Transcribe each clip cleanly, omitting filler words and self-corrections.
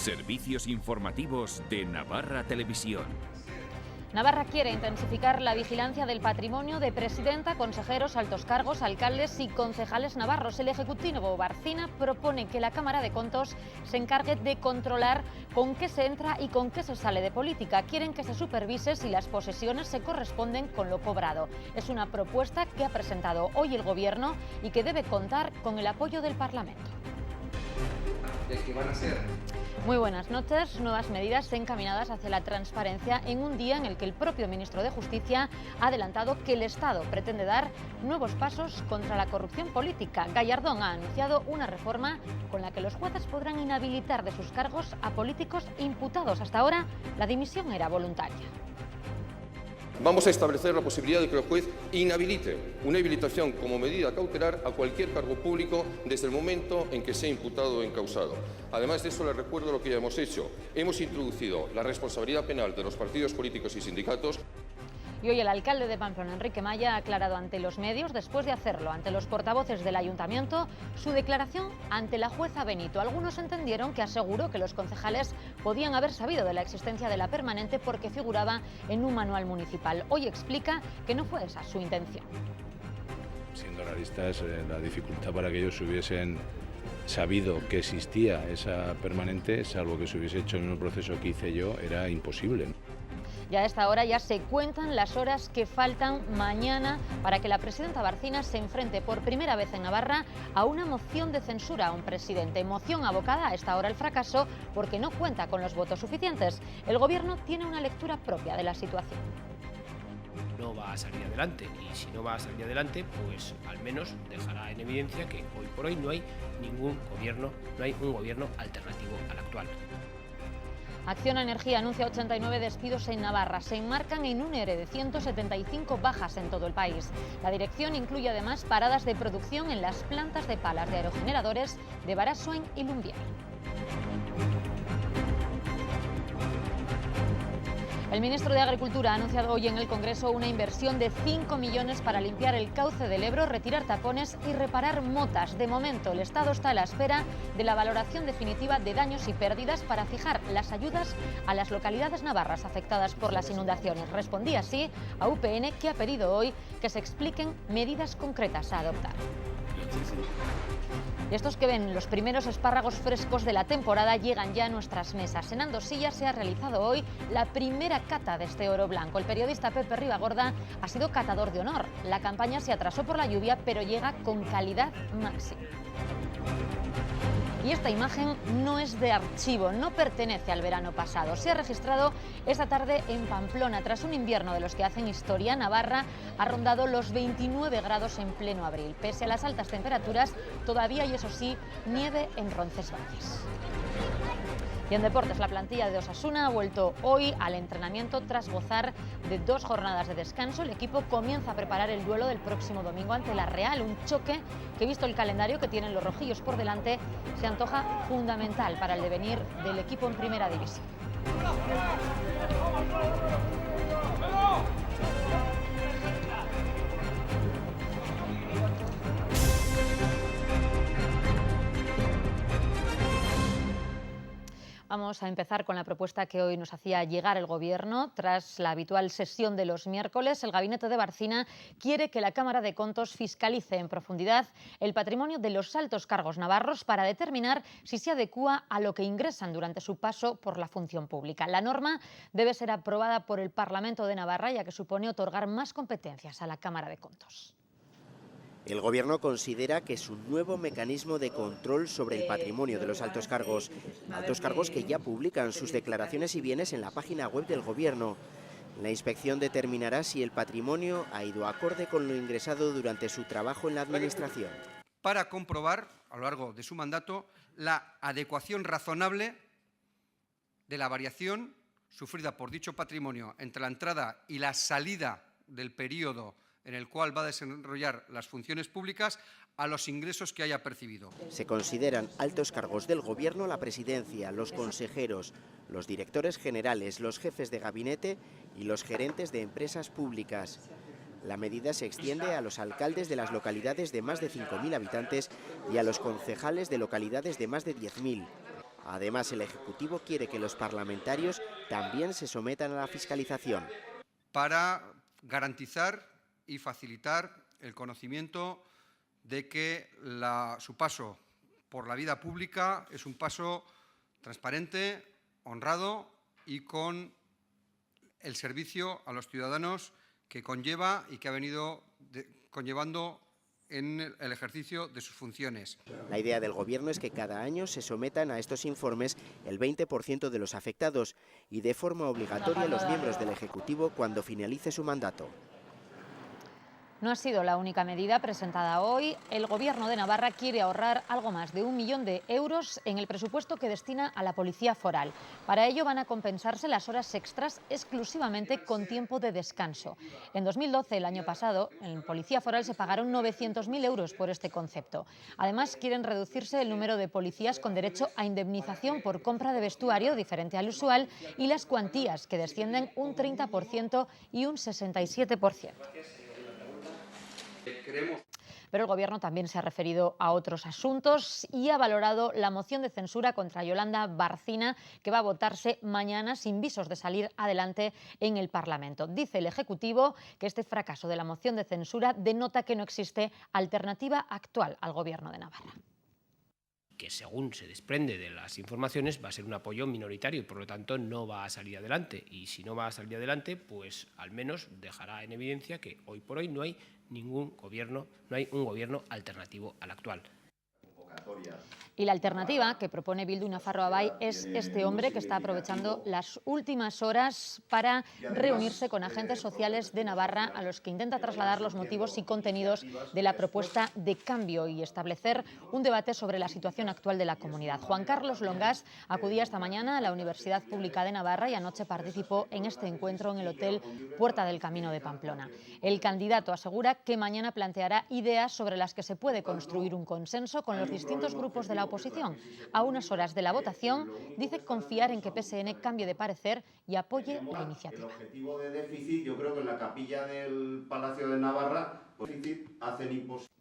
Servicios informativos de Navarra Televisión. Navarra quiere intensificar la vigilancia del patrimonio de presidenta, consejeros, altos cargos, alcaldes y concejales navarros. El Ejecutivo Barcina propone que la Cámara de Contos se encargue de controlar con qué se entra y con qué se sale de política. Quieren que se supervise si las posesiones se corresponden con lo cobrado. Es una propuesta que ha presentado hoy el Gobierno y que debe contar con el apoyo del Parlamento. ¿De qué van a ser? Muy buenas noches. Nuevas medidas encaminadas hacia la transparencia en un día en el que el propio ministro de Justicia ha adelantado que el Estado pretende dar nuevos pasos contra la corrupción política. Gallardón ha anunciado una reforma con la que los jueces podrán inhabilitar de sus cargos a políticos imputados. Hasta ahora, la dimisión era voluntaria. Vamos a establecer la posibilidad de que el juez inhabilite una inhabilitación como medida cautelar a cualquier cargo público desde el momento en que sea imputado o encausado. Además de eso, les recuerdo lo que ya hemos hecho. Hemos introducido la responsabilidad penal de los partidos políticos y sindicatos. Y hoy el alcalde de Pamplona, Enrique Maya, ha aclarado ante los medios, después de hacerlo ante los portavoces del ayuntamiento, su declaración ante la jueza Benito. Algunos entendieron que aseguró que los concejales podían haber sabido de la existencia de la permanente porque figuraba en un manual municipal. Hoy explica que no fue esa su intención. Siendo realistas, la dificultad para que ellos hubiesen sabido que existía esa permanente, salvo que se hubiese hecho en un proceso que hice yo, era imposible. Ya a esta hora ya se cuentan las horas que faltan mañana para que la presidenta Barcina se enfrente por primera vez en Navarra a una moción de censura a un presidente. Moción abocada a esta hora al fracaso porque no cuenta con los votos suficientes. El Gobierno tiene una lectura propia de la situación. No va a salir adelante, y si no va a salir adelante, pues al menos dejará en evidencia que hoy por hoy no hay ningún gobierno, no hay un gobierno alternativo al actual. Acciona Energía anuncia 89 despidos en Navarra. Se enmarcan en un ERE de 175 bajas en todo el país. La dirección incluye además paradas de producción en las plantas de palas de aerogeneradores de Barasuen y Lumbier. El ministro de Agricultura ha anunciado hoy en el Congreso una inversión de 5 millones para limpiar el cauce del Ebro, retirar tapones y reparar motas. De momento, el Estado está a la espera de la valoración definitiva de daños y pérdidas para fijar las ayudas a las localidades navarras afectadas por las inundaciones. Respondía así a UPN, que ha pedido hoy que se expliquen medidas concretas a adoptar. Y estos que ven los primeros espárragos frescos de la temporada llegan ya a nuestras mesas. En Andosilla se ha realizado hoy la primera cata de este oro blanco. El periodista Pepe Ribagorda ha sido catador de honor. La campaña se atrasó por la lluvia, pero llega con calidad máxima. Y esta imagen no es de archivo, no pertenece al verano pasado. Se ha registrado esta tarde en Pamplona. Tras un invierno de los que hacen historia, Navarra ha rondado los 29 grados en pleno abril. Pese a las altas temperaturas, todavía hay, eso sí, nieve en Roncesvalles. Y en deportes, la plantilla de Osasuna ha vuelto hoy al entrenamiento tras gozar de 2 jornadas de descanso. El equipo comienza a preparar el duelo del próximo domingo ante la Real, un choque que, visto el calendario que tienen los rojillos por delante, se antoja fundamental para el devenir del equipo en primera división. Vamos a empezar con la propuesta que hoy nos hacía llegar el Gobierno. Tras la habitual sesión de los miércoles, el Gabinete de Barcina quiere que la Cámara de Contos fiscalice en profundidad el patrimonio de los altos cargos navarros para determinar si se adecúa a lo que ingresan durante su paso por la función pública. La norma debe ser aprobada por el Parlamento de Navarra, ya que supone otorgar más competencias a la Cámara de Contos. El Gobierno considera que es un nuevo mecanismo de control sobre el patrimonio de los altos cargos que ya publican sus declaraciones y bienes en la página web del Gobierno. La inspección determinará si el patrimonio ha ido acorde con lo ingresado durante su trabajo en la Administración. Para comprobar, a lo largo de su mandato, la adecuación razonable de la variación sufrida por dicho patrimonio entre la entrada y la salida del periodo en el cual va a desarrollar las funciones públicas a los ingresos que haya percibido. Se consideran altos cargos del Gobierno la presidencia, los consejeros, los directores generales, los jefes de gabinete y los gerentes de empresas públicas. La medida se extiende a los alcaldes de las localidades de más de 5.000 habitantes y a los concejales de localidades de más de 10.000. Además, el Ejecutivo quiere que los parlamentarios también se sometan a la fiscalización. Para garantizar y facilitar el conocimiento de que su paso por la vida pública es un paso transparente, honrado y con el servicio a los ciudadanos que conlleva y que ha venido conllevando en el ejercicio de sus funciones. La idea del Gobierno es que cada año se sometan a estos informes el 20% de los afectados y de forma obligatoria los miembros del Ejecutivo cuando finalice su mandato. No ha sido la única medida presentada hoy. El Gobierno de Navarra quiere ahorrar algo más de 1 millón de euros en el presupuesto que destina a la Policía Foral. Para ello van a compensarse las horas extras exclusivamente con tiempo de descanso. En 2012, el año pasado, en Policía Foral se pagaron 900.000 euros por este concepto. Además, quieren reducirse el número de policías con derecho a indemnización por compra de vestuario diferente al usual y las cuantías, que descienden un 30% y un 67%. Pero el Gobierno también se ha referido a otros asuntos y ha valorado la moción de censura contra Yolanda Barcina, que va a votarse mañana sin visos de salir adelante en el Parlamento. Dice el Ejecutivo que este fracaso de la moción de censura denota que no existe alternativa actual al Gobierno de Navarra. Que según se desprende de las informaciones va a ser un apoyo minoritario y por lo tanto no va a salir adelante. Y si no va a salir adelante, pues al menos dejará en evidencia que hoy por hoy no hay un gobierno alternativo al actual. Y la alternativa que propone Bildu Nafarroa Bai es este hombre que está aprovechando las últimas horas para reunirse con agentes sociales de Navarra a los que intenta trasladar los motivos y contenidos de la propuesta de cambio y establecer un debate sobre la situación actual de la comunidad. Juan Carlos Longas acudía esta mañana a la Universidad Pública de Navarra y anoche participó en este encuentro en el Hotel Puerta del Camino de Pamplona. El candidato asegura que mañana planteará ideas sobre las que se puede construir un consenso con los distintos grupos de la oposición. A unas horas de la votación, dice confiar en que PSN cambie de parecer y apoye la iniciativa. El objetivo de déficit, yo creo que en la capilla del Palacio de Navarra, pues, hacen imposible.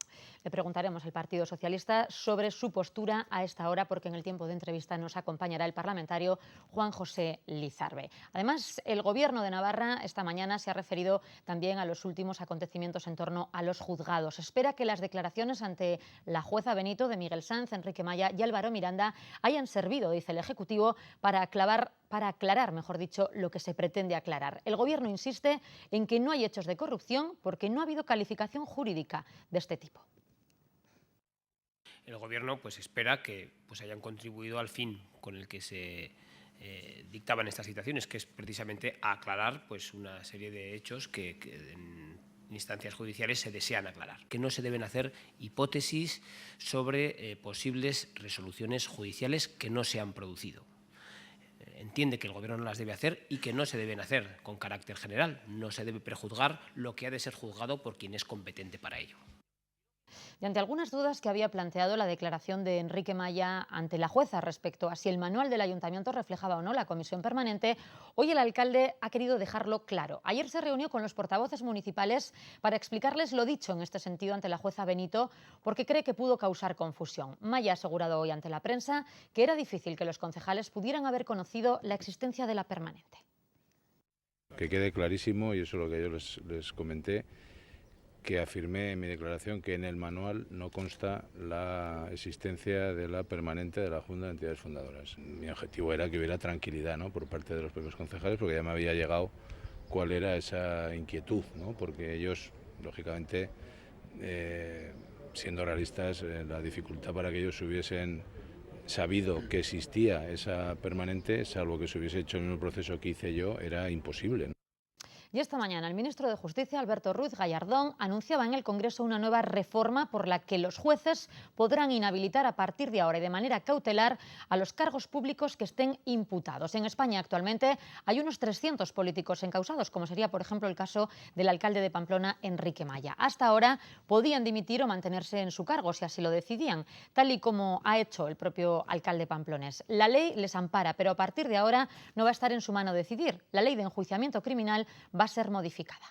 Le preguntaremos al Partido Socialista sobre su postura a esta hora, porque en el tiempo de entrevista nos acompañará el parlamentario Juan José Lizarbe. Además, el Gobierno de Navarra esta mañana se ha referido también a los últimos acontecimientos en torno a los juzgados. Espera que las declaraciones ante la jueza Benito de Miguel Sanz, Enrique Maya y Álvaro Miranda hayan servido, dice el Ejecutivo, para aclarar, mejor dicho, lo que se pretende aclarar. El Gobierno insiste en que no hay hechos de corrupción porque no ha habido calificación jurídica de este tipo. El Gobierno espera que hayan contribuido al fin con el que se dictaban estas situaciones, que es precisamente aclarar una serie de hechos que en instancias judiciales se desean aclarar. Que no se deben hacer hipótesis sobre posibles resoluciones judiciales que no se han producido. Entiende que el Gobierno no las debe hacer y que no se deben hacer con carácter general. No se debe prejuzgar lo que ha de ser juzgado por quien es competente para ello. Y ante algunas dudas que había planteado la declaración de Enrique Maya ante la jueza respecto a si el manual del ayuntamiento reflejaba o no la comisión permanente, hoy el alcalde ha querido dejarlo claro. Ayer se reunió con los portavoces municipales para explicarles lo dicho en este sentido ante la jueza Benito, porque cree que pudo causar confusión. Maya ha asegurado hoy ante la prensa que era difícil que los concejales pudieran haber conocido la existencia de la permanente. Que quede clarísimo, y eso es lo que yo les comenté, que afirmé en mi declaración que en el manual no consta la existencia de la permanente de la Junta de Entidades Fundadoras. Mi objetivo era que hubiera tranquilidad, ¿no?, por parte de los propios concejales, porque ya me había llegado cuál era esa inquietud, ¿no?, porque ellos, lógicamente, siendo realistas, la dificultad para que ellos hubiesen sabido que existía esa permanente, salvo que se hubiese hecho en el proceso que hice yo, era imposible, ¿no? Y esta mañana el ministro de Justicia, Alberto Ruiz Gallardón, anunciaba en el Congreso una nueva reforma por la que los jueces podrán inhabilitar a partir de ahora y de manera cautelar a los cargos públicos que estén imputados. En España actualmente hay unos 300 políticos encausados, como sería, por ejemplo, el caso del alcalde de Pamplona, Enrique Maya. Hasta ahora podían dimitir o mantenerse en su cargo si así lo decidían, tal y como ha hecho el propio alcalde pamplonés. La ley les ampara, pero a partir de ahora no va a estar en su mano decidir. La ley de enjuiciamiento criminal va a ser modificada.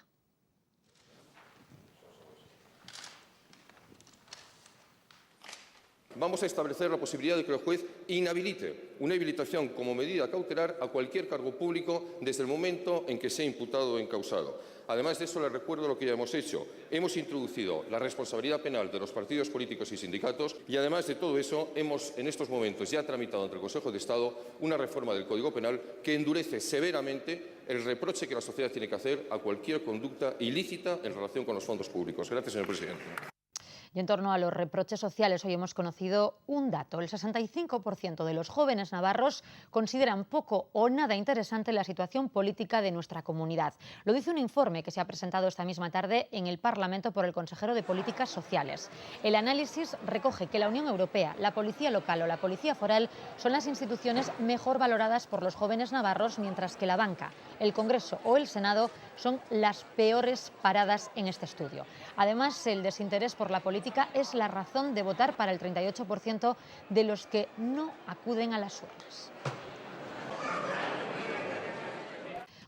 Vamos a establecer la posibilidad de que el juez inhabilite una inhabilitación como medida cautelar a cualquier cargo público desde el momento en que sea imputado o encausado. Además de eso, les recuerdo lo que ya hemos hecho. Hemos introducido la responsabilidad penal de los partidos políticos y sindicatos y, además de todo eso, hemos en estos momentos ya tramitado ante el Consejo de Estado una reforma del Código Penal que endurece severamente el reproche que la sociedad tiene que hacer a cualquier conducta ilícita en relación con los fondos públicos. Gracias, señor presidente. Y en torno a los reproches sociales, hoy hemos conocido un dato. El 65% de los jóvenes navarros consideran poco o nada interesante la situación política de nuestra comunidad. Lo dice un informe que se ha presentado esta misma tarde en el Parlamento por el consejero de Políticas Sociales. El análisis recoge que la Unión Europea, la Policía Local o la Policía Foral son las instituciones mejor valoradas por los jóvenes navarros, mientras que la banca, el Congreso o el Senado son las peores paradas en este estudio. Además, el desinterés por la política es la razón de votar para el 38% de los que no acuden a las urnas.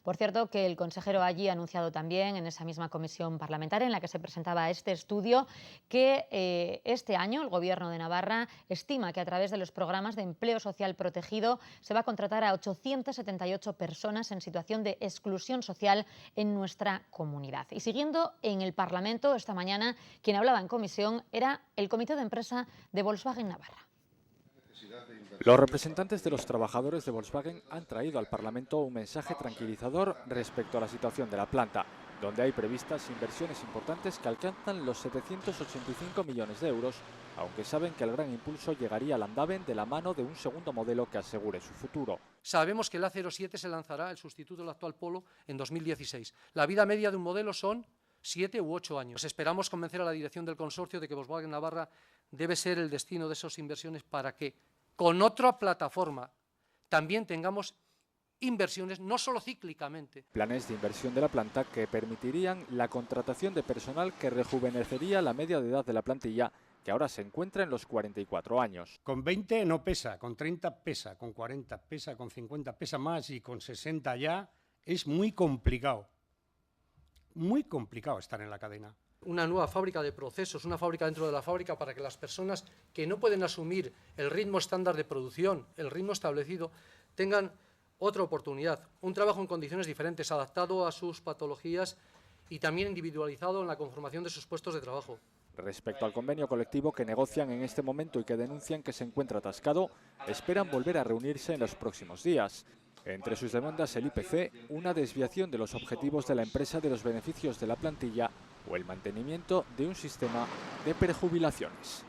Por cierto, que el consejero allí ha anunciado también en esa misma comisión parlamentaria en la que se presentaba este estudio que este año el Gobierno de Navarra estima que a través de los programas de empleo social protegido se va a contratar a 878 personas en situación de exclusión social en nuestra comunidad. Y siguiendo en el Parlamento, esta mañana quien hablaba en comisión era el Comité de Empresa de Volkswagen Navarra. Los representantes de los trabajadores de Volkswagen han traído al Parlamento un mensaje tranquilizador respecto a la situación de la planta, donde hay previstas inversiones importantes que alcanzan los 785 millones de euros, aunque saben que el gran impulso llegaría al andaven de la mano de un segundo modelo que asegure su futuro. Sabemos que el A07 se lanzará, el sustituto del actual Polo, en 2016. La vida media de un modelo son 7 u 8 años. Esperamos convencer a la dirección del consorcio de que Volkswagen Navarra debe ser el destino de esas inversiones para que con otra plataforma también tengamos inversiones, no solo cíclicamente. Planes de inversión de la planta que permitirían la contratación de personal que rejuvenecería la media de edad de la plantilla, que ahora se encuentra en los 44 años. Con 20 no pesa, con 30 pesa, con 40 pesa, con 50 pesa más y con 60 ya es muy complicado estar en la cadena. Una nueva fábrica de procesos, una fábrica dentro de la fábrica para que las personas que no pueden asumir el ritmo estándar de producción, el ritmo establecido, tengan otra oportunidad, un trabajo en condiciones diferentes, adaptado a sus patologías y también individualizado en la conformación de sus puestos de trabajo. Respecto al convenio colectivo que negocian en este momento y que denuncian que se encuentra atascado, esperan volver a reunirse en los próximos días. Entre sus demandas el IPC, una desviación de los objetivos de la empresa de los beneficios de la plantilla o el mantenimiento de un sistema de prejubilaciones.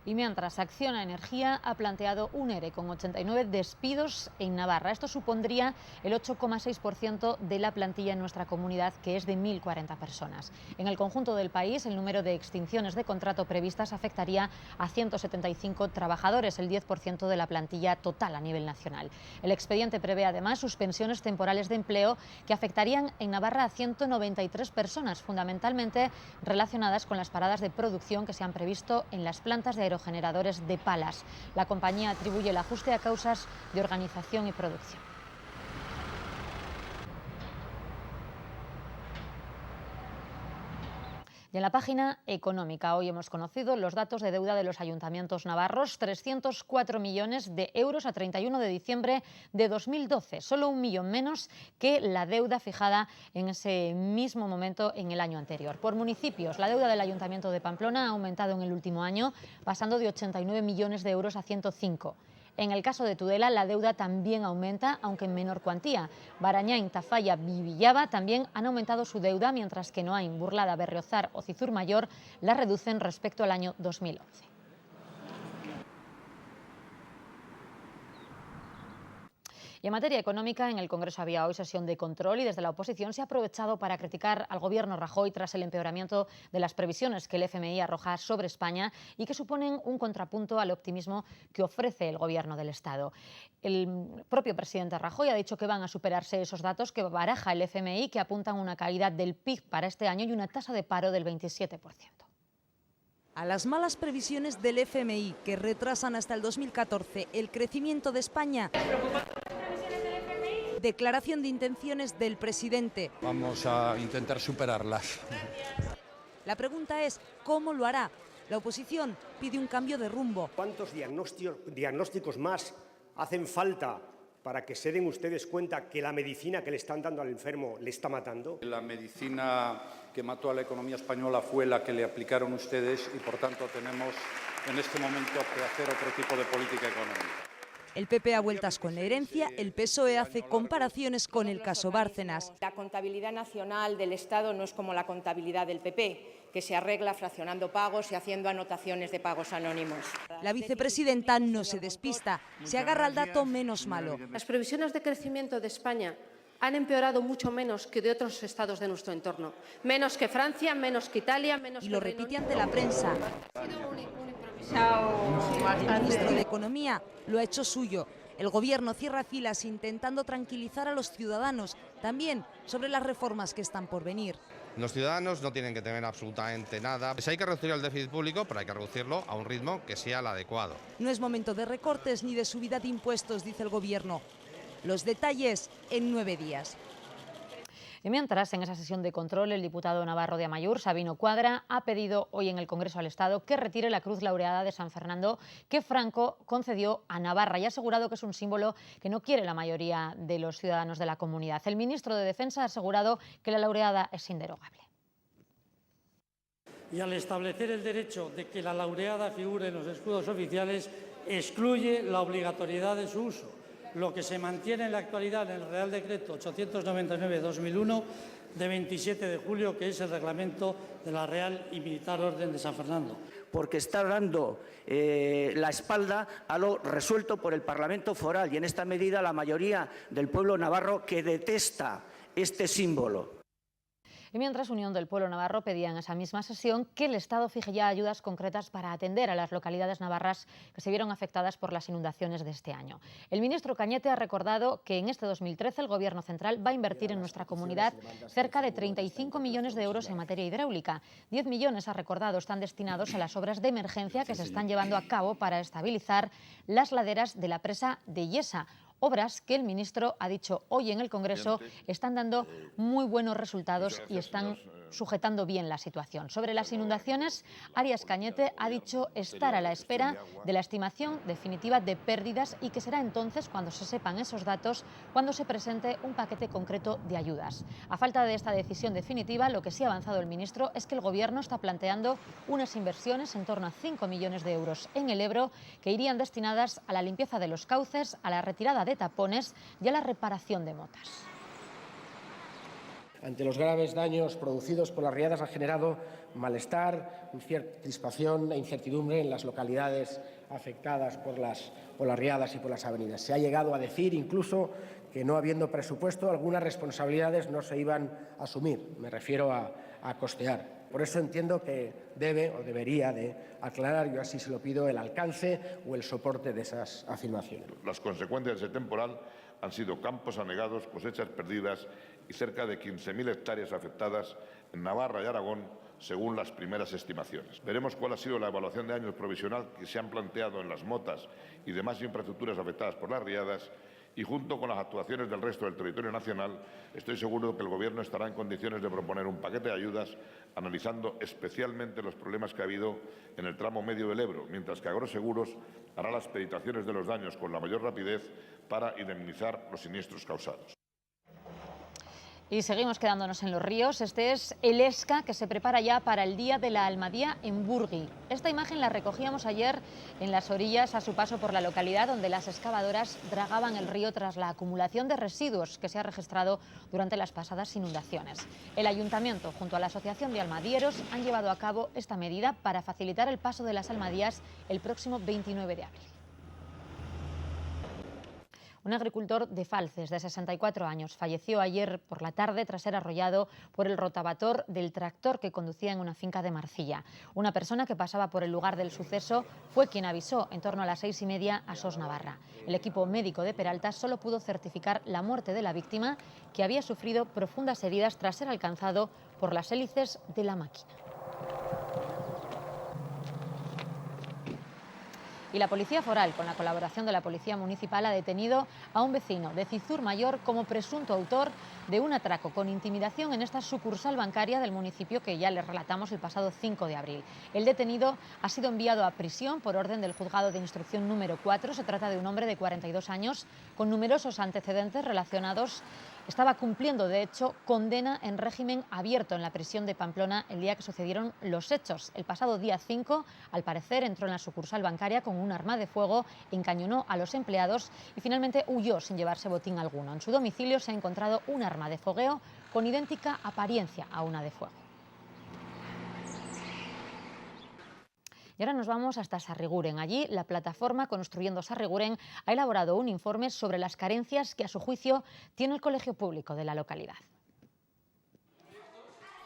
Y mientras Acciona Energía ha planteado un ERE con 89 despidos en Navarra. Esto supondría el 8,6% de la plantilla en nuestra comunidad, que es de 1.040 personas. En el conjunto del país, el número de extinciones de contrato previstas afectaría a 175 trabajadores, el 10% de la plantilla total a nivel nacional. El expediente prevé además suspensiones temporales de empleo que afectarían en Navarra a 193 personas, fundamentalmente relacionadas con las paradas de producción que se han previsto en las plantas de aerogeneradores de Palas. La compañía atribuye el ajuste a causas de organización y producción. Y en la página económica hoy hemos conocido los datos de deuda de los ayuntamientos navarros, 304 millones de euros a 31 de diciembre de 2012, solo 1 millón menos que la deuda fijada en ese mismo momento en el año anterior. Por municipios, la deuda del Ayuntamiento de Pamplona ha aumentado en el último año, pasando de 89 millones de euros a 105. En el caso de Tudela, la deuda también aumenta, aunque en menor cuantía. Barañáin, Tafalla y Villava también han aumentado su deuda, mientras que Noain, Burlada, Berriozar o Cizur Mayor la reducen respecto al año 2011. Y en materia económica, en el Congreso había hoy sesión de control y desde la oposición se ha aprovechado para criticar al Gobierno Rajoy tras el empeoramiento de las previsiones que el FMI arroja sobre España y que suponen un contrapunto al optimismo que ofrece el Gobierno del Estado. El propio presidente Rajoy ha dicho que van a superarse esos datos que baraja el FMI, que apuntan a una caída del PIB para este año y una tasa de paro del 27%. A las malas previsiones del FMI, que retrasan hasta el 2014 el crecimiento de España, declaración de intenciones del presidente. Vamos a intentar superarlas. La pregunta es, ¿cómo lo hará? La oposición pide un cambio de rumbo. ¿Cuántos diagnósticos más hacen falta para que se den ustedes cuenta que la medicina que le están dando al enfermo le está matando? La medicina que mató a la economía española fue la que le aplicaron ustedes y, por tanto, tenemos en este momento que hacer otro tipo de política económica. El PP a vueltas con la herencia, el PSOE hace comparaciones con el caso Bárcenas. La contabilidad nacional del Estado no es como la contabilidad del PP, que se arregla fraccionando pagos y haciendo anotaciones de pagos anónimos. La vicepresidenta no se despista, se agarra al dato menos malo. Las previsiones de crecimiento de España han empeorado mucho menos que de otros estados de nuestro entorno. Menos que Francia, menos que Italia, menos que... Y lo repite ante la prensa. El ministro de Economía lo ha hecho suyo. El Gobierno cierra filas intentando tranquilizar a los ciudadanos, también sobre las reformas que están por venir. Los ciudadanos no tienen que temer absolutamente nada. Si hay que reducir el déficit público, pero hay que reducirlo a un ritmo que sea el adecuado. No es momento de recortes ni de subida de impuestos, dice el Gobierno. Los detalles en 9 días. Y mientras, en esa sesión de control, el diputado navarro de Amaiur, Sabino Cuadra, ha pedido hoy en el Congreso al Estado que retire la Cruz Laureada de San Fernando que Franco concedió a Navarra y ha asegurado que es un símbolo que no quiere la mayoría de los ciudadanos de la comunidad. El ministro de Defensa ha asegurado que la laureada es inderogable. Y al establecer el derecho de que la laureada figure en los escudos oficiales, excluye la obligatoriedad de su uso, lo que se mantiene en la actualidad en el Real Decreto 899/2001 de 27 de julio, que es el reglamento de la Real y Militar Orden de San Fernando. Porque está dando la espalda a lo resuelto por el Parlamento Foral y en esta medida la mayoría del pueblo navarro que detesta este símbolo. Y mientras, Unión del Pueblo Navarro pedía en esa misma sesión que el Estado fije ya ayudas concretas para atender a las localidades navarras que se vieron afectadas por las inundaciones de este año. El ministro Cañete ha recordado que en este 2013 el Gobierno central va a invertir en nuestra comunidad cerca de 35 millones de euros en materia hidráulica. 10 millones, ha recordado, están destinados a las obras de emergencia que se están llevando a cabo para estabilizar las laderas de la presa de Yesa. Obras que el ministro ha dicho hoy en el Congreso están dando muy buenos resultados y están sujetando bien la situación. Sobre las inundaciones, Arias Cañete ha dicho estar a la espera de la estimación definitiva de pérdidas y que será entonces, cuando se sepan esos datos, cuando se presente un paquete concreto de ayudas. A falta de esta decisión definitiva, lo que sí ha avanzado el ministro es que el Gobierno está planteando unas inversiones en torno a 5 millones de euros en el Ebro que irían destinadas a la limpieza de los cauces, a la retirada de tapones y a la reparación de motas. Ante los graves daños producidos por las riadas ha generado malestar, crispación e incertidumbre en las localidades afectadas por las riadas y por las avenidas. Se ha llegado a decir incluso que, no habiendo presupuesto, algunas responsabilidades no se iban a asumir. Me refiero a costear. Por eso entiendo que debe o debería de aclarar, yo así se lo pido, el alcance o el soporte de esas afirmaciones. Las consecuencias de ese temporal han sido campos anegados, cosechas perdidas y cerca de 15.000 hectáreas afectadas en Navarra y Aragón, según las primeras estimaciones. Veremos cuál ha sido la evaluación de daños provisional que se han planteado en las motas y demás infraestructuras afectadas por las riadas, y junto con las actuaciones del resto del territorio nacional, estoy seguro que el Gobierno estará en condiciones de proponer un paquete de ayudas analizando especialmente los problemas que ha habido en el tramo medio del Ebro, mientras que Agroseguros hará las peritaciones de los daños con la mayor rapidez para indemnizar los siniestros causados. Y seguimos quedándonos en los ríos. Este es el Esca, que se prepara ya para el Día de la Almadía en Burgui. Esta imagen la recogíamos ayer en las orillas a su paso por la localidad, donde las excavadoras dragaban el río tras la acumulación de residuos que se ha registrado durante las pasadas inundaciones. El Ayuntamiento, junto a la Asociación de Almadieros, han llevado a cabo esta medida para facilitar el paso de las almadías el próximo 29 de abril. Un agricultor de Falces, de 64 años, falleció ayer por la tarde tras ser arrollado por el rotavator del tractor que conducía en una finca de Marcilla. Una persona que pasaba por el lugar del suceso fue quien avisó en torno a las 6:30 a SOS Navarra. El equipo médico de Peralta solo pudo certificar la muerte de la víctima, que había sufrido profundas heridas tras ser alcanzado por las hélices de la máquina. Y la Policía Foral, con la colaboración de la Policía Municipal, ha detenido a un vecino de Cizur Mayor como presunto autor de un atraco con intimidación en esta sucursal bancaria del municipio que ya les relatamos el pasado 5 de abril. El detenido ha sido enviado a prisión por orden del Juzgado de Instrucción número 4. Se trata de un hombre de 42 años con numerosos antecedentes relacionados. Estaba cumpliendo, de hecho, condena en régimen abierto en la prisión de Pamplona el día que sucedieron los hechos. El pasado día 5, al parecer, entró en la sucursal bancaria con un arma de fuego, encañonó a los empleados y finalmente huyó sin llevarse botín alguno. En su domicilio se ha encontrado un arma de fogueo con idéntica apariencia a una de fuego. Y ahora nos vamos hasta Sarriguren. Allí, la plataforma Construyendo Sarriguren ha elaborado un informe sobre las carencias que, a su juicio, tiene el colegio público de la localidad.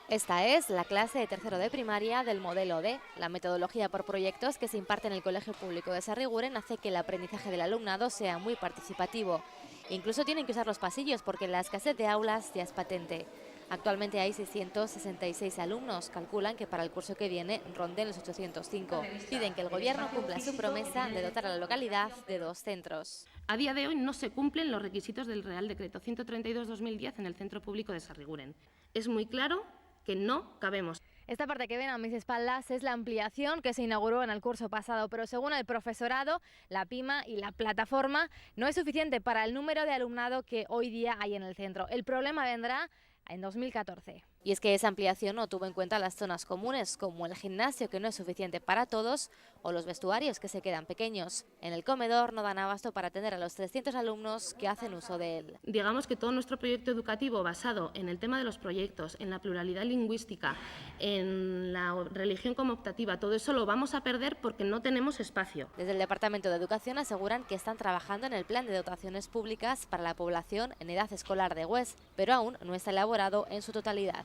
Esta es la clase de tercero de primaria del modelo D. La metodología por proyectos que se imparte en el Colegio Público de Sarriguren hace que el aprendizaje del alumnado sea muy participativo. Incluso tienen que usar los pasillos porque la escasez de aulas ya es patente. Actualmente hay 666 alumnos. Calculan que para el curso que viene ronden los 805. Piden que el Gobierno cumpla su promesa de dotar a la localidad de 2 centros. A día de hoy no se cumplen los requisitos del Real Decreto 132/2010 en el Centro Público de Sarriguren. Es muy claro que no cabemos. Esta parte que ven a mis espaldas es la ampliación que se inauguró en el curso pasado, pero según el profesorado, la PIMA y la plataforma no es suficiente para el número de alumnado que hoy día hay en el centro. El problema vendrá en 2014. Y es que esa ampliación no tuvo en cuenta las zonas comunes, como el gimnasio, que no es suficiente para todos, o los vestuarios, que se quedan pequeños. En el comedor no dan abasto para atender a los 300 alumnos que hacen uso de él. Digamos que todo nuestro proyecto educativo basado en el tema de los proyectos, en la pluralidad lingüística, en la religión como optativa, todo eso lo vamos a perder porque no tenemos espacio. Desde el Departamento de Educación aseguran que están trabajando en el plan de dotaciones públicas para la población en edad escolar de Hues, pero aún no está elaborado en su totalidad.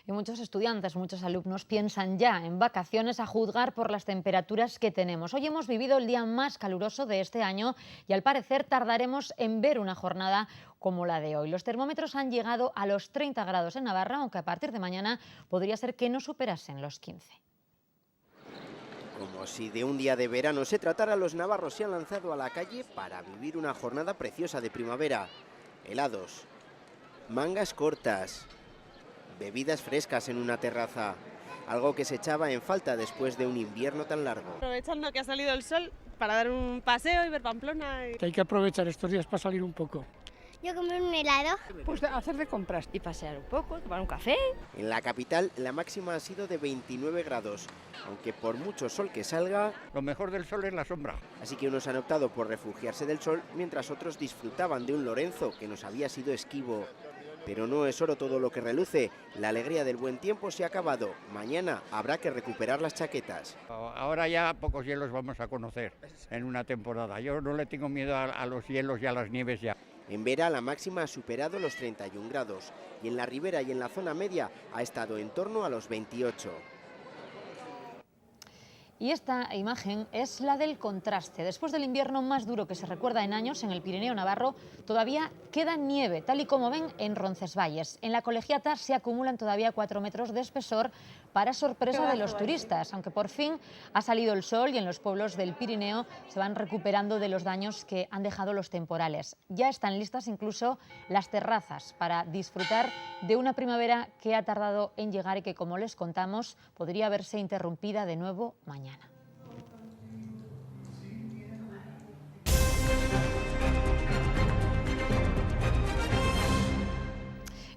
Y muchos estudiantes, muchos alumnos piensan ya en vacaciones, a juzgar por las temperaturas que tenemos. Hoy hemos vivido el día más caluroso de este año y al parecer tardaremos en ver una jornada como la de hoy. Los termómetros han llegado a los 30 grados en Navarra, aunque a partir de mañana podría ser que no superasen los 15. Como si de un día de verano se tratara, los navarros se han lanzado a la calle para vivir una jornada preciosa de primavera. Helados, mangas cortas, bebidas frescas en una terraza, algo que se echaba en falta después de un invierno tan largo. Aprovechando que ha salido el sol para dar un paseo y ver Pamplona. Que hay que aprovechar estos días para salir un poco. Yo comer un helado. Pues hacer de compras. Y pasear un poco, tomar un café. En la capital la máxima ha sido de 29 grados, aunque por mucho sol que salga, Lo mejor del sol es la sombra. así que unos han optado por refugiarse del sol, mientras otros disfrutaban de un Lorenzo que nos había sido esquivo. Pero no es oro todo lo que reluce, la alegría del buen tiempo se ha acabado. Mañana habrá que recuperar las chaquetas. Ahora ya pocos hielos vamos a conocer en una temporada. Yo no le tengo miedo a los hielos y a las nieves ya. En Vera la máxima ha superado los 31 grados y en la ribera y en la zona media ha estado en torno a los 28. Y esta imagen es la del contraste. Después del invierno más duro que se recuerda en años en el Pirineo navarro, todavía queda nieve, tal y como ven en Roncesvalles. En la Colegiata se acumulan todavía 4 metros de espesor, para sorpresa de los turistas, aunque por fin ha salido el sol y en los pueblos del Pirineo se van recuperando de los daños que han dejado los temporales. Ya están listas incluso las terrazas para disfrutar de una primavera que ha tardado en llegar y que, como les contamos, podría verse interrumpida de nuevo mañana.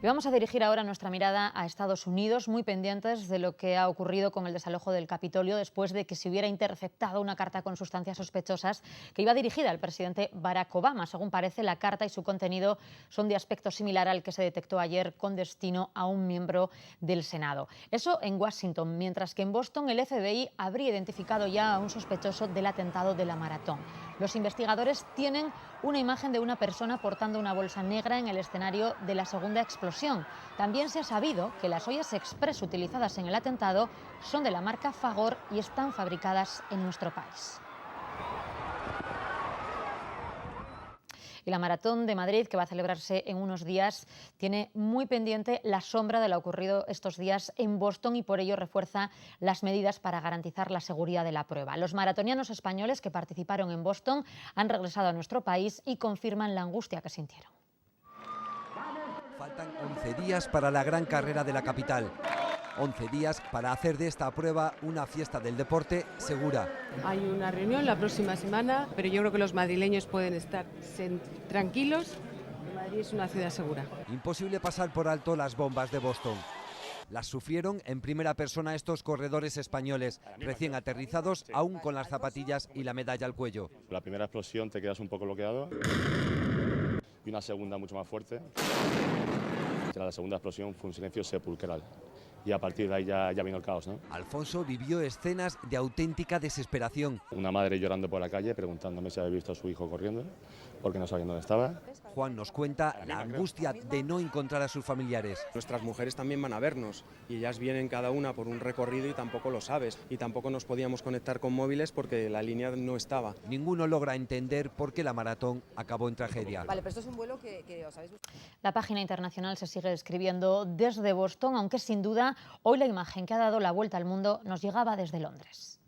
Y vamos a dirigir ahora nuestra mirada a Estados Unidos, muy pendientes de lo que ha ocurrido con el desalojo del Capitolio después de que se hubiera interceptado una carta con sustancias sospechosas que iba dirigida al presidente Barack Obama. Según parece, la carta y su contenido son de aspecto similar al que se detectó ayer con destino a un miembro del Senado. Eso en Washington, mientras que en Boston el FBI habría identificado ya a un sospechoso del atentado de la Maratón. Los investigadores tienen una imagen de una persona portando una bolsa negra en el escenario de la segunda explosión. También se ha sabido que las ollas express utilizadas en el atentado son de la marca Fagor y están fabricadas en nuestro país. Y la Maratón de Madrid, que va a celebrarse en unos días, tiene muy pendiente la sombra de lo ocurrido estos días en Boston y por ello refuerza las medidas para garantizar la seguridad de la prueba. Los maratonianos españoles que participaron en Boston han regresado a nuestro país y confirman la angustia que sintieron. Faltan 11 días para la gran carrera de la capital. 11 días para hacer de esta prueba una fiesta del deporte segura. Hay una reunión la próxima semana, pero yo creo que los madrileños pueden estar tranquilos. Madrid es una ciudad segura. Imposible pasar por alto las bombas de Boston. Las sufrieron en primera persona estos corredores españoles, recién aterrizados, aún con las zapatillas y la medalla al cuello. La primera explosión te quedas un poco bloqueado y una segunda mucho más fuerte. La segunda explosión fue un silencio sepulcral. Y a partir de ahí ya vino el caos, ¿no? Alfonso vivió escenas de auténtica desesperación. Una madre llorando por la calle preguntándome si había visto a su hijo corriendo, porque no sabía dónde estaba. Juan nos cuenta la angustia de no encontrar a sus familiares. Nuestras mujeres también van a vernos y ellas vienen cada una por un recorrido y tampoco lo sabes. Y tampoco nos podíamos conectar con móviles porque la línea no estaba. Ninguno logra entender por qué la maratón acabó en tragedia. Vale, pero esto es un vuelo que os habéis... La página internacional se sigue escribiendo desde Boston, aunque sin duda hoy la imagen que ha dado la vuelta al mundo nos llegaba desde Londres.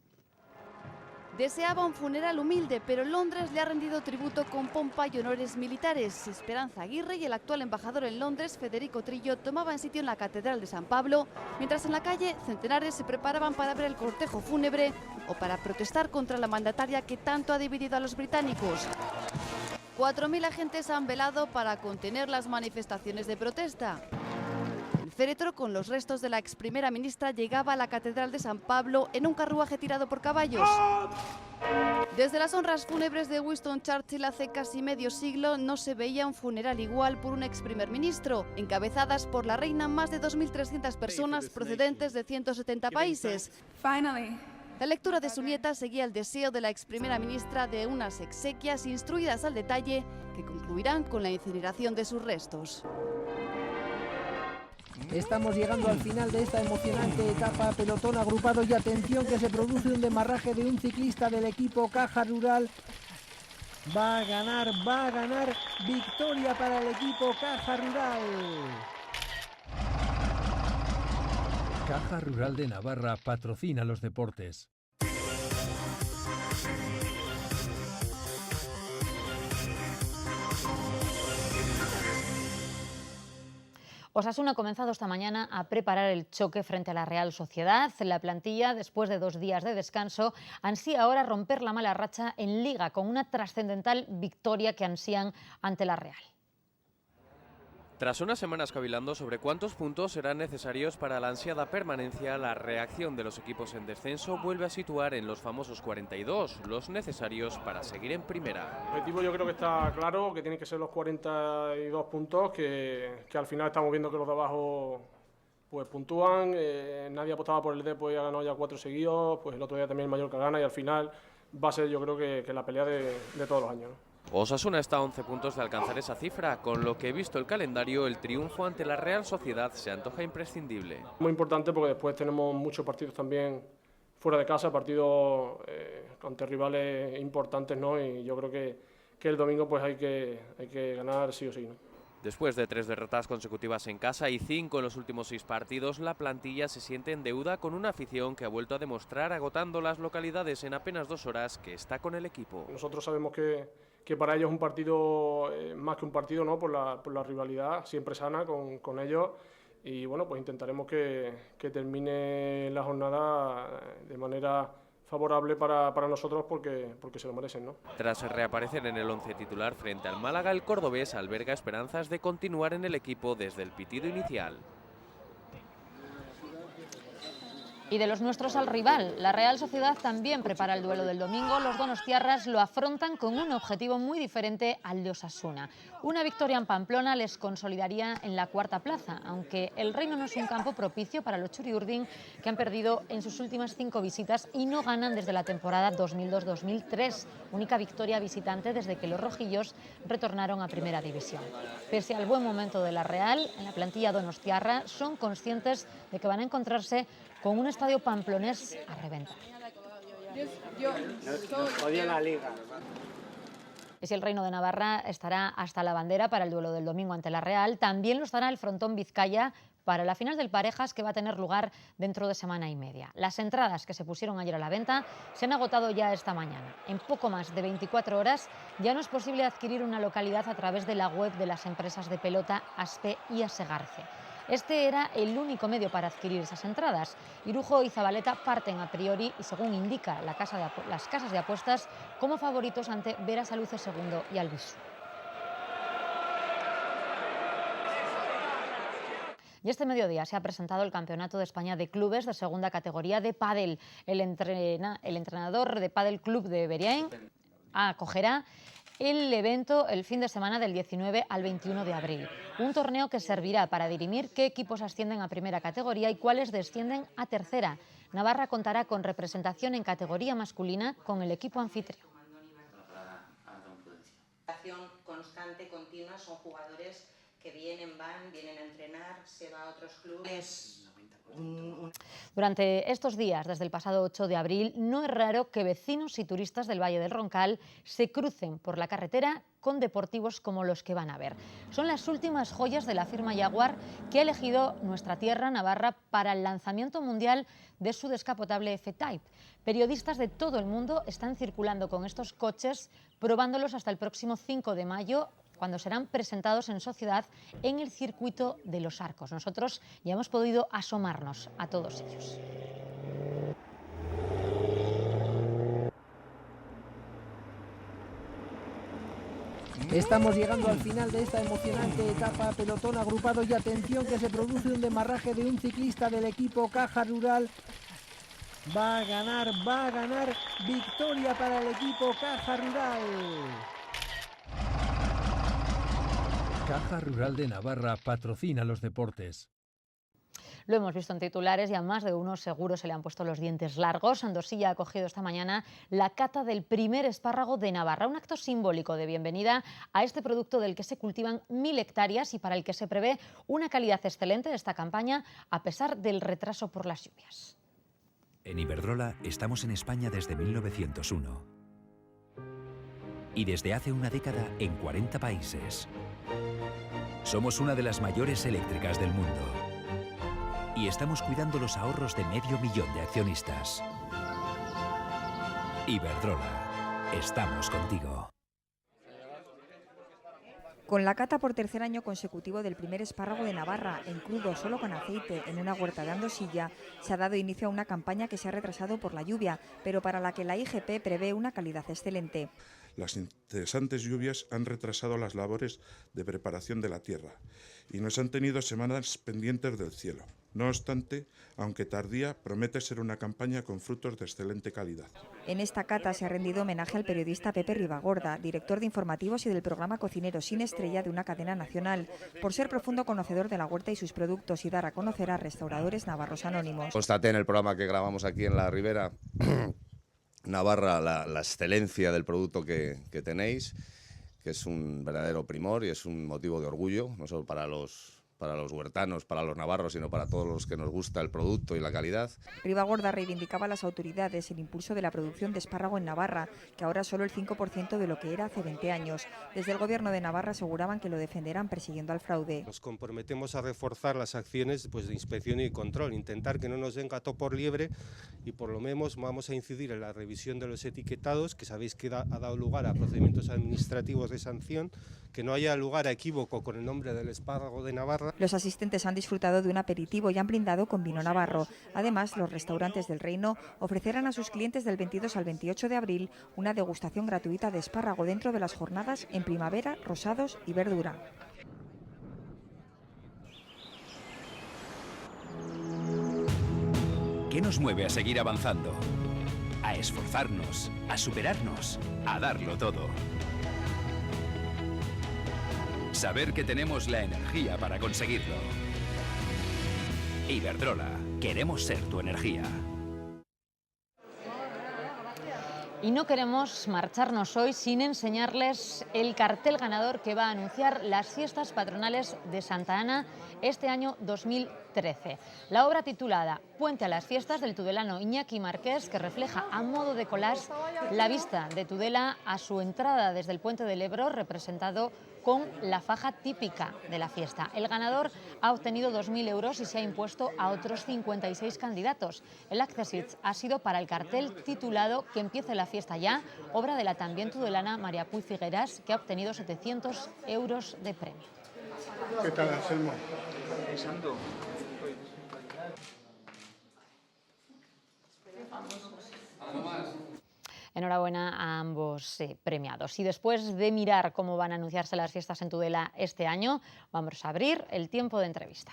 Deseaba un funeral humilde, pero Londres le ha rendido tributo con pompa y honores militares. Esperanza Aguirre y el actual embajador en Londres, Federico Trillo, tomaban sitio en la Catedral de San Pablo, mientras en la calle centenares se preparaban para ver el cortejo fúnebre o para protestar contra la mandataria que tanto ha dividido a los británicos. 4.000 agentes han velado para contener las manifestaciones de protesta. El féretro con los restos de la ex primera ministra llegaba a la Catedral de San Pablo en un carruaje tirado por caballos. Desde las honras fúnebres de Winston Churchill hace casi medio siglo no se veía un funeral igual por un ex primer ministro. Encabezadas por la reina, más de 2.300 personas procedentes de 170 países. La lectura de su nieta seguía el deseo de la ex primera ministra de unas exequias instruidas al detalle que concluirán con la incineración de sus restos. Estamos llegando al final de esta emocionante etapa, pelotón agrupado y atención que se produce un demarraje de un ciclista del equipo Caja Rural. Va a ganar, victoria para el equipo Caja Rural. Caja Rural de Navarra patrocina los deportes. Osasuna ha comenzado esta mañana a preparar el choque frente a la Real Sociedad. La plantilla, después de 2 días de descanso, ansía ahora romper la mala racha en Liga con una trascendental victoria que ansían ante la Real. Tras unas semanas cavilando sobre cuántos puntos serán necesarios para la ansiada permanencia, la reacción de los equipos en descenso vuelve a situar en los famosos 42, los necesarios para seguir en primera. El objetivo yo creo que está claro, que tienen que ser los 42 puntos, que al final estamos viendo que los de abajo pues puntúan, nadie apostaba por el Depor y ha ganado ya 4 seguidos, pues el otro día también el Mallorca gana y al final va a ser yo creo que la pelea de todos los años, ¿no? Osasuna está a 11 puntos de alcanzar esa cifra, con lo que, visto el calendario, el triunfo ante la Real Sociedad se antoja imprescindible. Muy importante porque después tenemos muchos partidos también fuera de casa, partidos ante rivales importantes, ¿no? Y yo creo que el domingo pues hay que ganar sí o sí, ¿no? Después de 3 derrotas consecutivas en casa y 5 en los últimos 6 partidos, la plantilla se siente en deuda con una afición que ha vuelto a demostrar, agotando las localidades en apenas 2 horas, que está con el equipo. Nosotros sabemos que para ellos es un partido, más que un partido, ¿no? por la rivalidad siempre sana con ellos, y bueno, pues intentaremos que termine la jornada de manera favorable para nosotros porque se lo merecen, ¿no? Tras reaparecer en el 11 titular frente al Málaga, el cordobés alberga esperanzas de continuar en el equipo desde el pitido inicial. Y de los nuestros al rival, la Real Sociedad también prepara el duelo del domingo. Los donostiarras lo afrontan con un objetivo muy diferente al de Osasuna. Una victoria en Pamplona les consolidaría en la 4ª plaza, aunque el Reino no es un campo propicio para los Churiurdin, que han perdido en sus últimas 5 visitas y no ganan desde la temporada 2002-2003, única victoria visitante desde que los rojillos retornaron a Primera División. Pese al buen momento de la Real, en la plantilla donostiarra son conscientes de que van a encontrarse con un estadio pamplonés a reventar. Y si el Reino de Navarra estará hasta la bandera para el duelo del domingo ante la Real, también lo estará el frontón Vizcaya para la final del Parejas, que va a tener lugar dentro de semana y media. Las entradas que se pusieron ayer a la venta se han agotado ya esta mañana. En poco más de 24 horas ya no es posible adquirir una localidad a través de la web de las empresas de pelota Aspe y Asegarce. Este era el único medio para adquirir esas entradas. Irujo y Zabaleta parten a priori y, según indica las casas de apuestas, como favoritos ante Berasaluce II y Albisu. Y este mediodía se ha presentado el Campeonato de España de Clubes de segunda categoría de pádel. El entrenador de Pádel Club de Beriain acogerá el evento el fin de semana del 19 al 21 de abril. Un torneo que servirá para dirimir qué equipos ascienden a primera categoría y cuáles descienden a tercera. Navarra contará con representación en categoría masculina con el equipo anfitrión. Constante, continua, son jugadores que vienen a entrenar, se va a otros clubes. Durante estos días, desde el pasado 8 de abril, no es raro que vecinos y turistas del Valle del Roncal se crucen por la carretera con deportivos como los que van a ver. Son las últimas joyas de la firma Jaguar, que ha elegido nuestra tierra, Navarra, para el lanzamiento mundial de su descapotable F-Type. Periodistas de todo el mundo están circulando con estos coches, probándolos hasta el próximo 5 de mayo, cuando serán presentados en sociedad en el circuito de Los Arcos. Nosotros ya hemos podido asomarnos a todos ellos. Estamos llegando al final de esta emocionante etapa, pelotón agrupado y atención que se produce un demarraje de un ciclista del equipo Caja Rural. Va a ganar, victoria para el equipo Caja Rural. Caja Rural de Navarra patrocina los deportes. Lo hemos visto en titulares y a más de uno seguro se le han puesto los dientes largos. Andosilla ha acogido esta mañana la cata del primer espárrago de Navarra, un acto simbólico de bienvenida a este producto del que se cultivan 1000 hectáreas y para el que se prevé una calidad excelente de esta campaña a pesar del retraso por las lluvias. En Iberdrola estamos en España desde 1901 y desde hace una década en 40 países. Somos una de las mayores eléctricas del mundo y estamos cuidando los ahorros de 500.000 de accionistas. Iberdrola, estamos contigo. Con la cata por tercer año consecutivo del primer espárrago de Navarra, en crudo solo con aceite, en una huerta de Andosilla, se ha dado inicio a una campaña que se ha retrasado por la lluvia, pero para la que la IGP prevé una calidad excelente. Las incesantes lluvias han retrasado las labores de preparación de la tierra y nos han tenido semanas pendientes del cielo. No obstante, aunque tardía, promete ser una campaña con frutos de excelente calidad. En esta cata se ha rendido homenaje al periodista Pepe Ribagorda, director de informativos y del programa Cocinero sin Estrella de una cadena nacional, por ser profundo conocedor de la huerta y sus productos y dar a conocer a restauradores navarros anónimos. Constaté en el programa que grabamos aquí en la Ribera Navarra la excelencia del producto que tenéis, que es un verdadero primor y es un motivo de orgullo, no solo para los huertanos, para los navarros, sino para todos los que nos gusta el producto y la calidad. Ribagorda reivindicaba a las autoridades el impulso de la producción de espárrago en Navarra, que ahora es solo el 5% de lo que era hace 20 años. Desde el Gobierno de Navarra aseguraban que lo defenderán persiguiendo al fraude. Nos comprometemos a reforzar las acciones de inspección y control, intentar que no nos den gato por liebre y por lo menos vamos a incidir en la revisión de los etiquetados, que sabéis que ha dado lugar a procedimientos administrativos de sanción, que no haya lugar a equívoco con el nombre del espárrago de Navarra. Los asistentes han disfrutado de un aperitivo y han brindado con vino navarro. Además, los restaurantes del Reino ofrecerán a sus clientes del 22 al 28 de abril una degustación gratuita de espárrago dentro de las jornadas en primavera, rosados y verdura. ¿Qué nos mueve a seguir avanzando? A esforzarnos, a superarnos, a darlo todo. Saber que tenemos la energía para conseguirlo. Iberdrola, queremos ser tu energía. Y no queremos marcharnos hoy sin enseñarles el cartel ganador que va a anunciar las fiestas patronales de Santa Ana este año 2013. La obra titulada Puente a las fiestas del tudelano Iñaki Marqués, que refleja a modo de collage la vista de Tudela a su entrada desde el Puente del Ebro, representado con la faja típica de la fiesta. El ganador ha obtenido 2.000 euros y se ha impuesto a otros 56 candidatos. El accessit ha sido para el cartel titulado Que empiece la fiesta ya, obra de la también tudelana María Puy Figueras, que ha obtenido 700 euros de premio. ¿Qué tal, Anselmo? Pensando. Enhorabuena a ambos premiados. Y después de mirar cómo van a anunciarse las fiestas en Tudela este año, vamos a abrir el tiempo de entrevista.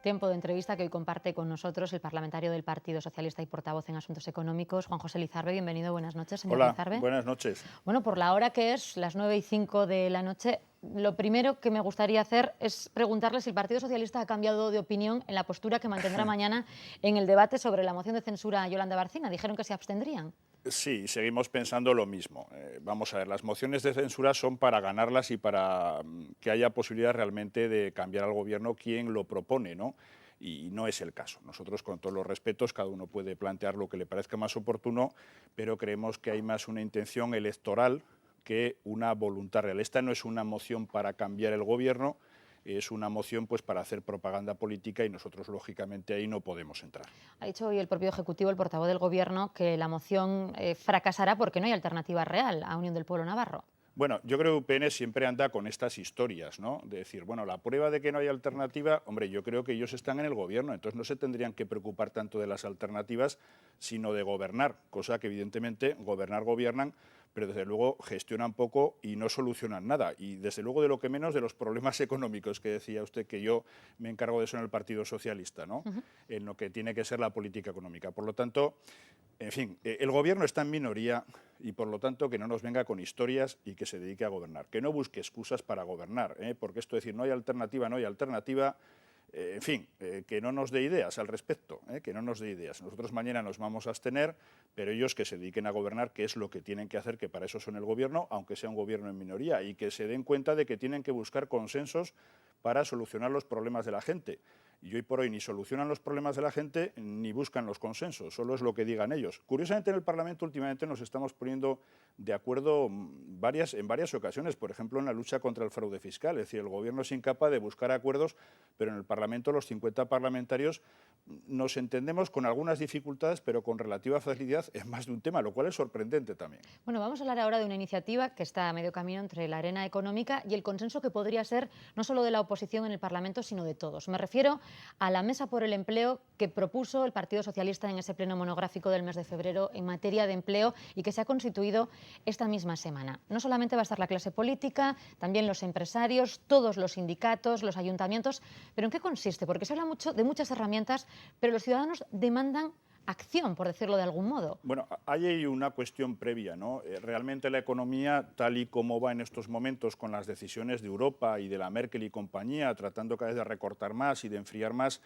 Tiempo de entrevista que hoy comparte con nosotros el parlamentario del Partido Socialista y portavoz en Asuntos Económicos, Juan José Lizarbe. Bienvenido, buenas noches, señor Lizarbe. Buenas noches. Bueno, por la hora que es, las 9:05 de la noche, lo primero que me gustaría hacer es preguntarle si el Partido Socialista ha cambiado de opinión en la postura que mantendrá mañana en el debate sobre la moción de censura a Yolanda Barcina. Dijeron que se abstendrían. Sí, seguimos pensando lo mismo. Vamos a ver, las mociones de censura son para ganarlas y para que haya posibilidad realmente de cambiar al Gobierno quien lo propone, ¿no? Y no es el caso. Nosotros, con todos los respetos, cada uno puede plantear lo que le parezca más oportuno, pero creemos que hay más una intención electoral que una voluntad real. Esta no es una moción para cambiar el Gobierno, es una moción pues para hacer propaganda política y nosotros, lógicamente, ahí no podemos entrar. Ha dicho hoy el propio Ejecutivo, el portavoz del Gobierno, que la moción fracasará porque no hay alternativa real a Unión del Pueblo Navarro. Bueno, yo creo que UPN siempre anda con estas historias, ¿no? De decir, bueno, la prueba de que no hay alternativa, hombre, yo creo que ellos están en el Gobierno, entonces no se tendrían que preocupar tanto de las alternativas, sino de gobernar, cosa que evidentemente gobiernan, pero desde luego gestionan poco y no solucionan nada. Y desde luego de lo que menos de los problemas económicos que decía usted, que yo me encargo de eso en el Partido Socialista, ¿no? En lo que tiene que ser la política económica. Por lo tanto, en fin, el Gobierno está en minoría y por lo tanto que no nos venga con historias y que se dedique a gobernar. Que no busque excusas para gobernar, porque esto de decir no hay alternativa, en fin, que no nos dé ideas al respecto, que no nos dé ideas. Nosotros mañana nos vamos a abstener, pero ellos que se dediquen a gobernar, que es lo que tienen que hacer, que para eso son el Gobierno, aunque sea un Gobierno en minoría, y que se den cuenta de que tienen que buscar consensos para solucionar los problemas de la gente. Y hoy por hoy ni solucionan los problemas de la gente ni buscan los consensos, solo es lo que digan ellos. Curiosamente en el Parlamento últimamente nos estamos poniendo de acuerdo en varias ocasiones, por ejemplo en la lucha contra el fraude fiscal, es decir, el Gobierno es incapaz de buscar acuerdos, pero en el Parlamento los 50 parlamentarios nos entendemos con algunas dificultades, pero con relativa facilidad en más de un tema, lo cual es sorprendente también. Bueno, vamos a hablar ahora de una iniciativa que está a medio camino entre la arena económica y el consenso que podría ser no solo de la oposición en el Parlamento, sino de todos. Me refiero a la Mesa por el Empleo que propuso el Partido Socialista en ese pleno monográfico del mes de febrero en materia de empleo y que se ha constituido esta misma semana. No solamente va a estar la clase política, también los empresarios, todos los sindicatos, los ayuntamientos. ¿Pero en qué consiste? Porque se habla mucho de muchas herramientas, pero los ciudadanos demandan acción, por decirlo de algún modo. Bueno, hay ahí una cuestión previa, ¿no? Realmente la economía, tal y como va en estos momentos con las decisiones de Europa y de la Merkel y compañía, tratando cada vez de recortar más y de enfriar más,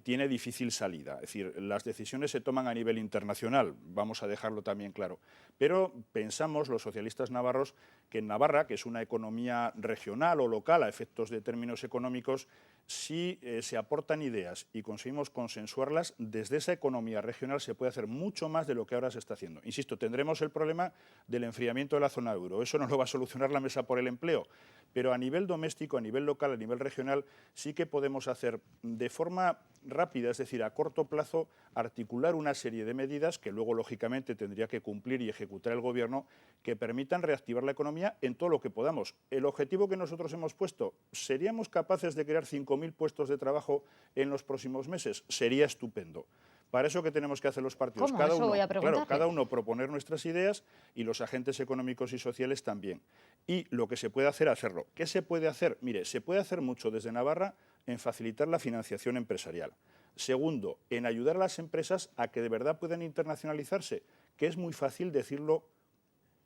tiene difícil salida. Es decir, las decisiones se toman a nivel internacional, vamos a dejarlo también claro. Pero pensamos, los socialistas navarros, que en Navarra, que es una economía regional o local a efectos de términos económicos, si se aportan ideas y conseguimos consensuarlas, desde esa economía regional se puede hacer mucho más de lo que ahora se está haciendo. Insisto, tendremos el problema del enfriamiento de la zona euro. Eso no lo va a solucionar la Mesa por el Empleo. Pero a nivel doméstico, a nivel local, a nivel regional, sí que podemos hacer de forma rápida, es decir, a corto plazo, articular una serie de medidas que luego, lógicamente, tendría que cumplir y ejecutar el Gobierno, que permitan reactivar la economía en todo lo que podamos. El objetivo que nosotros hemos puesto, ¿seríamos capaces de crear 5.000 puestos de trabajo en los próximos meses? Sería estupendo. Para eso, ¿qué tenemos que hacer los partidos? ¿Cómo? Eso voy a preguntarle. Claro, cada uno proponer nuestras ideas y los agentes económicos y sociales también. Y lo que se puede hacer, hacerlo. ¿Qué se puede hacer? Mire, se puede hacer mucho desde Navarra en facilitar la financiación empresarial. Segundo, en ayudar a las empresas a que de verdad puedan internacionalizarse, que es muy fácil decirlo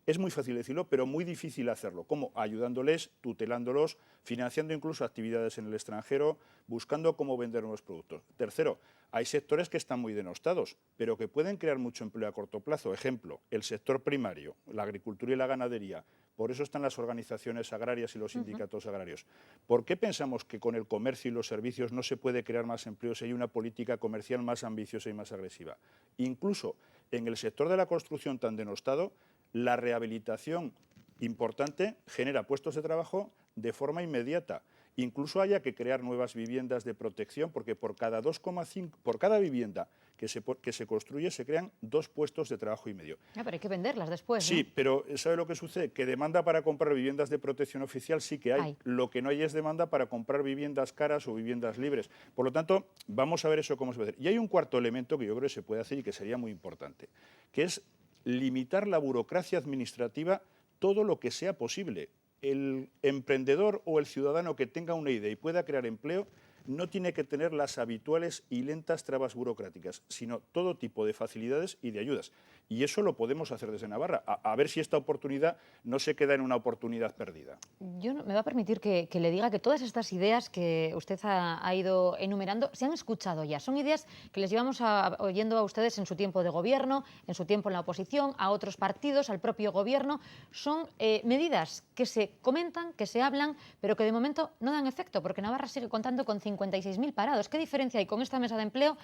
Es muy fácil decirlo, pero muy difícil hacerlo. ¿Cómo? Ayudándoles, tutelándolos, financiando incluso actividades en el extranjero, buscando cómo vender nuevos productos. Tercero, hay sectores que están muy denostados, pero que pueden crear mucho empleo a corto plazo. Ejemplo, el sector primario, la agricultura y la ganadería. Por eso están las organizaciones agrarias y los sindicatos agrarios. ¿Por qué pensamos que con el comercio y los servicios no se puede crear más empleo si hay una política comercial más ambiciosa y más agresiva? Incluso en el sector de la construcción tan denostado, la rehabilitación importante genera puestos de trabajo de forma inmediata. Incluso haya que crear nuevas viviendas de protección, porque por cada 2,5, por cada vivienda que se construye se crean 2 puestos de trabajo y medio. Pero hay que venderlas después, ¿no? Sí, pero ¿sabe lo que sucede? Que demanda para comprar viviendas de protección oficial sí que hay. Lo que no hay es demanda para comprar viviendas caras o viviendas libres. Por lo tanto, vamos a ver eso cómo se puede hacer. Y hay un cuarto elemento que yo creo que se puede hacer y que sería muy importante, que es limitar la burocracia administrativa todo lo que sea posible. El emprendedor o el ciudadano que tenga una idea y pueda crear empleo no tiene que tener las habituales y lentas trabas burocráticas, sino todo tipo de facilidades y de ayudas. Y eso lo podemos hacer desde Navarra, a ver si esta oportunidad no se queda en una oportunidad perdida. Me va a permitir que le diga que todas estas ideas que usted ha ido enumerando se han escuchado ya. Son ideas que les llevamos oyendo a ustedes en su tiempo de gobierno, en su tiempo en la oposición, a otros partidos, al propio gobierno. Son medidas que se comentan, que se hablan, pero que de momento no dan efecto, porque Navarra sigue contando con 56.000 parados. ¿Qué diferencia hay con esta mesa de empleo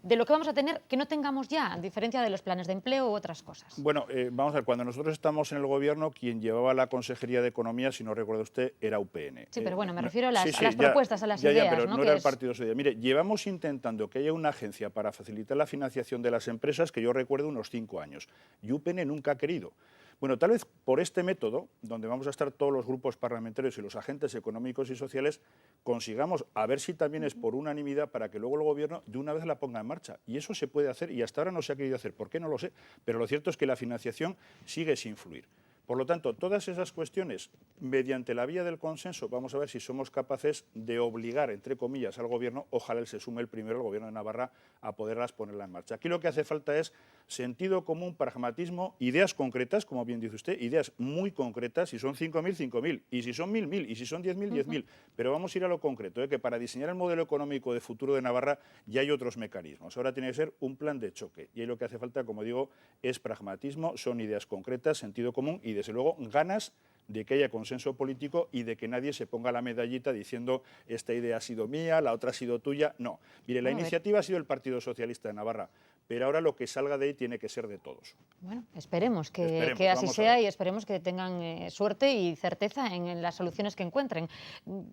de lo que vamos a tener que no tengamos ya, a diferencia de los planes de empleo u otras cosas? Bueno, vamos a ver, cuando nosotros estamos en el gobierno, quien llevaba la Consejería de Economía, si no recuerda usted, era UPN. Sí, pero bueno, me refiero a las ya, propuestas, a las ideas, pero ¿no? no era el Partido Socialista. Mire, llevamos intentando que haya una agencia para facilitar la financiación de las empresas que yo recuerdo unos 5 años. Y UPN nunca ha querido. Bueno, tal vez por este método, donde vamos a estar todos los grupos parlamentarios y los agentes económicos y sociales, consigamos, a ver si también es por unanimidad, para que luego el Gobierno de una vez la ponga en marcha. Y eso se puede hacer, y hasta ahora no se ha querido hacer. ¿Por qué? No lo sé. Pero lo cierto es que la financiación sigue sin fluir. Por lo tanto, todas esas cuestiones, mediante la vía del consenso, vamos a ver si somos capaces de obligar, entre comillas, al Gobierno, ojalá él se sume el primero, el Gobierno de Navarra, a poderlas ponerla en marcha. Aquí lo que hace falta es sentido común, pragmatismo, ideas concretas, como bien dice usted, ideas muy concretas, si son 5.000, 5.000, y si son 1.000, 1.000, y si son 10.000, 10.000. Pero vamos a ir a lo concreto, que para diseñar el modelo económico de futuro de Navarra ya hay otros mecanismos. Ahora tiene que ser un plan de choque, y ahí lo que hace falta, como digo, es pragmatismo, son ideas concretas, sentido común y, desde luego, ganas de que haya consenso político y de que nadie se ponga la medallita diciendo esta idea ha sido mía, la otra ha sido tuya. No. Mire, la iniciativa ha sido el Partido Socialista de Navarra, pero ahora lo que salga de ahí tiene que ser de todos. Bueno, esperemos que así sea y esperemos que tengan suerte y certeza en las soluciones que encuentren.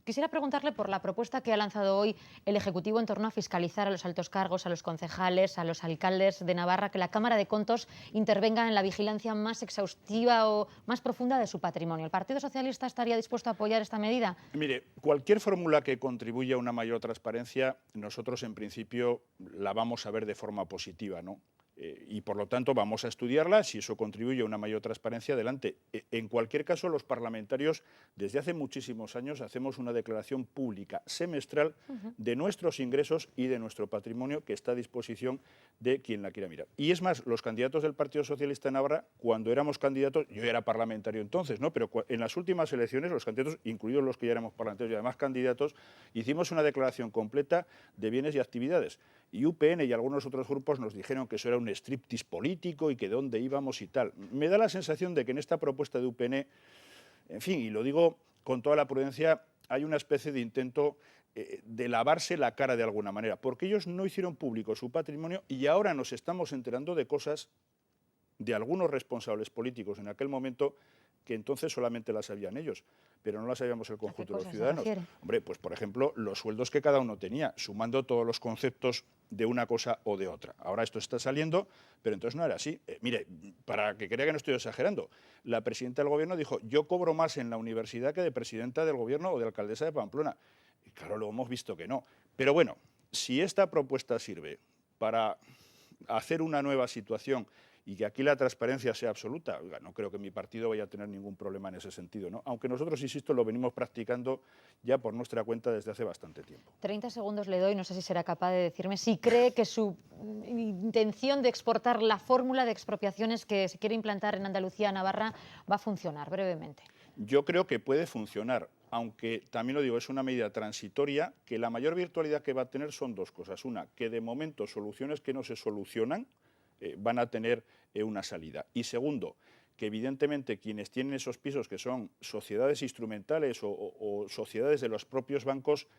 Quisiera preguntarle por la propuesta que ha lanzado hoy el Ejecutivo en torno a fiscalizar a los altos cargos, a los concejales, a los alcaldes de Navarra, que la Cámara de Contos intervenga en la vigilancia más exhaustiva o más profunda de su patrimonio. ¿El Partido Socialista estaría dispuesto a apoyar esta medida? Mire, cualquier fórmula que contribuya a una mayor transparencia, nosotros en principio la vamos a ver de forma positiva, ¿no? Y por lo tanto vamos a estudiarla, si eso contribuye a una mayor transparencia, adelante. En cualquier caso, los parlamentarios desde hace muchísimos años hacemos una declaración pública semestral de nuestros ingresos y de nuestro patrimonio, que está a disposición de quien la quiera mirar. Y es más, los candidatos del Partido Socialista de Navarra, cuando éramos candidatos, yo era parlamentario entonces, ¿no? Pero en las últimas elecciones, los candidatos, incluidos los que ya éramos parlamentarios y además candidatos, hicimos una declaración completa de bienes y actividades. Y UPN y algunos otros grupos nos dijeron que eso era un striptease político y que dónde íbamos y tal. Me da la sensación de que en esta propuesta de UPN, en fin, y lo digo con toda la prudencia, hay una especie de intento de lavarse la cara de alguna manera, porque ellos no hicieron público su patrimonio y ahora nos estamos enterando de cosas de algunos responsables políticos en aquel momento que entonces solamente las sabían ellos, pero no las sabíamos el conjunto de los ciudadanos. Hombre, pues por ejemplo, los sueldos que cada uno tenía, sumando todos los conceptos de una cosa o de otra. Ahora esto está saliendo, pero entonces no era así. Mire, para que crea que no estoy exagerando, la presidenta del Gobierno dijo, yo cobro más en la universidad que de presidenta del Gobierno o de alcaldesa de Pamplona. Y claro, lo hemos visto que no. Pero bueno, si esta propuesta sirve para hacer una nueva situación y que aquí la transparencia sea absoluta. Oiga, no creo que mi partido vaya a tener ningún problema en ese sentido, ¿no? Aunque nosotros, insisto, lo venimos practicando ya por nuestra cuenta desde hace bastante tiempo. 30 segundos le doy, no sé si será capaz de decirme si cree que su intención de exportar la fórmula de expropiaciones que se quiere implantar en Andalucía, Navarra, va a funcionar, brevemente. Yo creo que puede funcionar, aunque también lo digo, es una medida transitoria, que la mayor virtualidad que va a tener son dos cosas. Una, que de momento soluciones que no se solucionan van a tener una salida. Y segundo, que evidentemente quienes tienen esos pisos, que son sociedades instrumentales o sociedades de los propios bancos,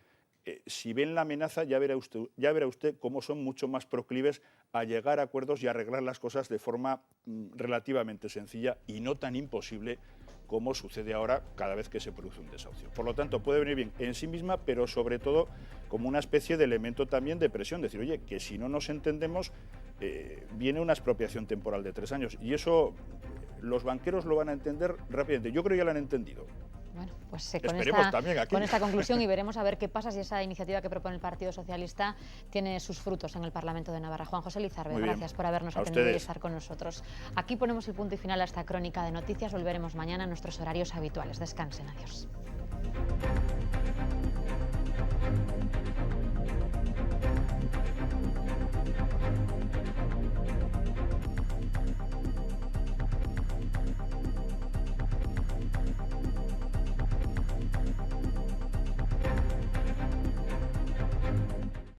si ven la amenaza ya verá usted cómo son mucho más proclives a llegar a acuerdos y a arreglar las cosas de forma relativamente sencilla y no tan imposible como sucede ahora cada vez que se produce un desahucio. Por lo tanto, puede venir bien en sí misma, pero sobre todo como una especie de elemento también de presión, decir, oye, que si no nos entendemos, viene una expropiación temporal de 3 años. Y eso los banqueros lo van a entender rápidamente. Yo creo que ya lo han entendido. Bueno, pues con esta conclusión y veremos a ver qué pasa si esa iniciativa que propone el Partido Socialista tiene sus frutos en el Parlamento de Navarra. Juan José Lizarbe, gracias por habernos atendido y estar con nosotros. Aquí ponemos el punto y final a esta crónica de noticias. Volveremos mañana a nuestros horarios habituales. Descansen, adiós.